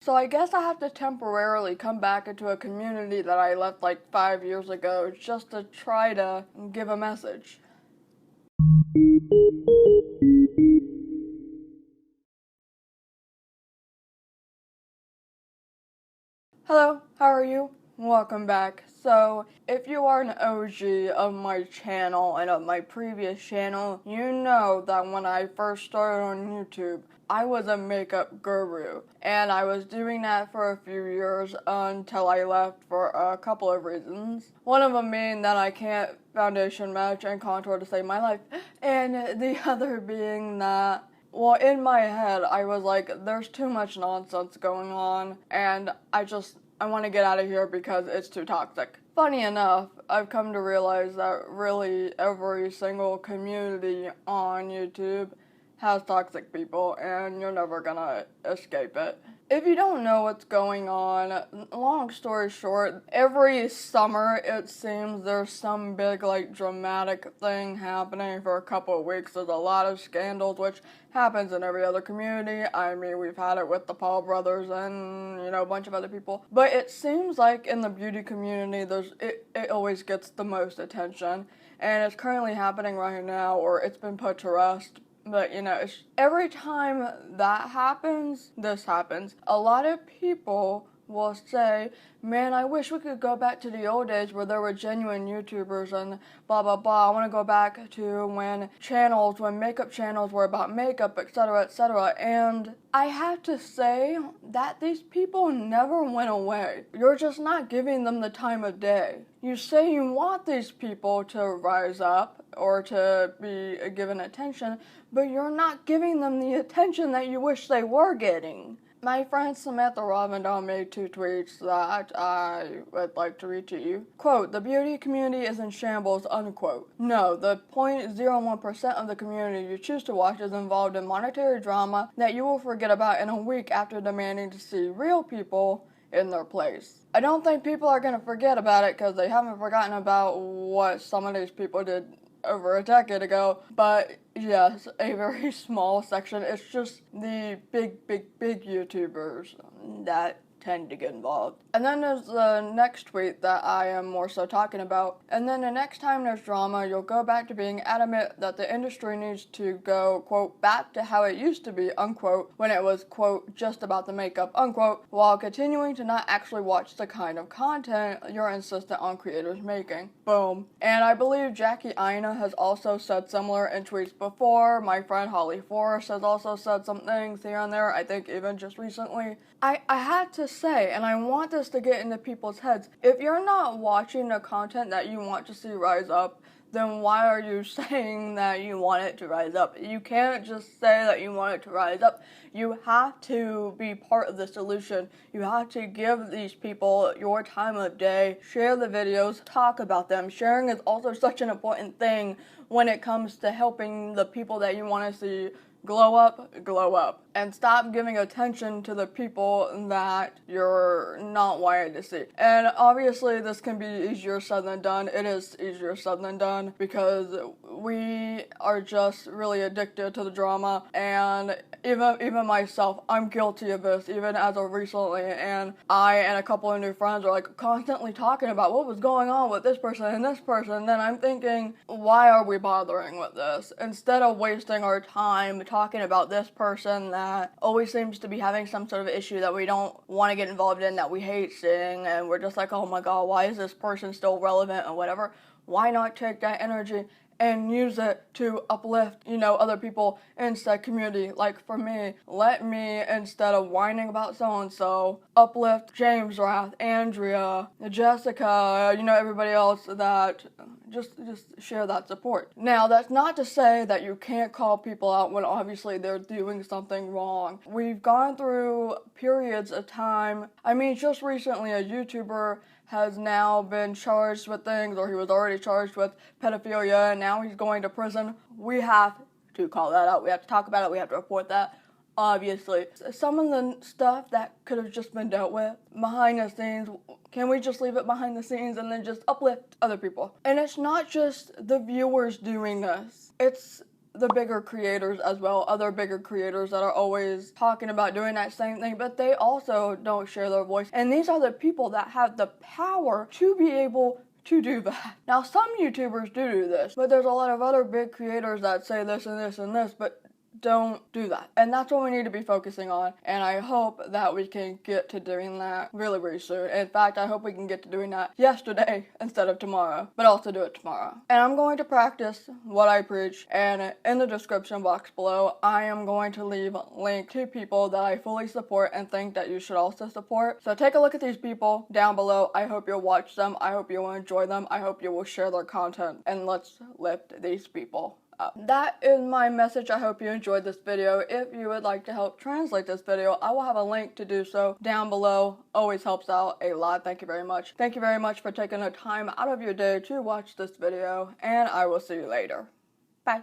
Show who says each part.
Speaker 1: So I guess I have to temporarily come back into a community that I left like 5 years ago just to try to give a message. Hello, how are you? Welcome back. So, if you are an OG of my channel and of my previous channel, you know that when I first started on YouTube, I was a makeup guru, and I was doing that for a few years until I left for a couple of reasons. One of them being that I can't foundation match and contour to save my life, and the other being that, well, in my head, I was like, there's too much nonsense going on, and I want to get out of here because it's too toxic. Funny enough, I've come to realize that really every single community on YouTube has toxic people, and you're never gonna escape it. If you don't know what's going on, long story short, every summer it seems there's some big, like, dramatic thing happening for a couple of weeks. There's a lot of scandals, which happens in every other community. I mean, we've had it with the Paul brothers and, a bunch of other people. But it seems like in the beauty community, it always gets the most attention. And it's currently happening right now, or it's been put to rest. But, every time that happens, this happens. A lot of people will say, man, I wish we could go back to the old days where there were genuine YouTubers and blah, blah, blah. I want to go back to when makeup channels were about makeup, etc., etc. And I have to say that these people never went away. You're just not giving them the time of day. You say you want these people to rise up or to be given attention, but you're not giving them the attention that you wish they were getting. My friend Samantha Ravindon made 2 tweets that I would like to read to you. Quote, the beauty community is in shambles, unquote. No, the 0.01% of the community you choose to watch is involved in monetary drama that you will forget about in a week after demanding to see real people in their place. I don't think people are going to forget about it because they haven't forgotten about what some of these people did over a decade ago, but yes, a very small section. It's just the big YouTubers that tend to get involved. And then there's the next tweet that I am more so talking about. And then the next time there's drama, you'll go back to being adamant that the industry needs to go, quote, back to how it used to be, unquote, when it was, quote, just about the makeup, unquote, while continuing to not actually watch the kind of content you're insistent on creators making. Boom. And I believe Jackie Aina has also said similar in tweets before. My friend Holly Forrest has also said some things here and there, I think even just recently. I had to say, and I want this to get into people's heads, if you're not watching the content that you want to see rise up, then why are you saying that you want it to rise up? You can't just say that you want it to rise up. You have to be part of the solution. You have to give these people your time of day, share the videos, talk about them. Sharing is also such an important thing when it comes to helping the people that you want to see glow up, and stop giving attention to the people that you're not wanting to see. And obviously this can be easier said than done. It is easier said than done because we are just really addicted to the drama, and even myself, I'm guilty of this, even as of recently, and I and a couple of new friends are like constantly talking about what was going on with this person and this person, and then I'm thinking, why are we bothering with this? Instead of wasting our time talking about this person that always seems to be having some sort of issue that we don't want to get involved in, that we hate seeing, and we're just like, oh my god, why is this person still relevant or whatever? Why not take that energy and use it to uplift, other people in said community? Like for me, let me, instead of whining about so-and-so, uplift James Rath, Andrea, Jessica, everybody else that just share that support. Now, that's not to say that you can't call people out when obviously they're doing something wrong. We've gone through periods of time. I mean, just recently a YouTuber has now been charged with things, or he was already charged with pedophilia, and now he's going to prison. We have to call that out. We have to talk about it. We have to report that. Obviously, some of the stuff that could have just been dealt with behind the scenes, can we just leave it behind the scenes and then just uplift other people? And it's not just the viewers doing this. It's the bigger creators as well, other bigger creators that are always talking about doing that same thing, but they also don't share their voice. And these are the people that have the power to be able to do that. Now, some YouTubers do this, but there's a lot of other big creators that say this and this and this, but don't do that. And that's what we need to be focusing on. And I hope that we can get to doing that really, really soon. In fact, I hope we can get to doing that yesterday instead of tomorrow, but also do it tomorrow. And I'm going to practice what I preach. And in the description box below, I am going to leave a link to people that I fully support and think that you should also support. So take a look at these people down below. I hope you'll watch them. I hope you will enjoy them. I hope you will share their content. And let's lift these people up. That is my message. I hope you enjoyed this video. If you would like to help translate this video, I will have a link to do so down below. Always helps out a lot. Thank you very much. Thank you very much for taking the time out of your day to watch this video, and I will see you later. Bye.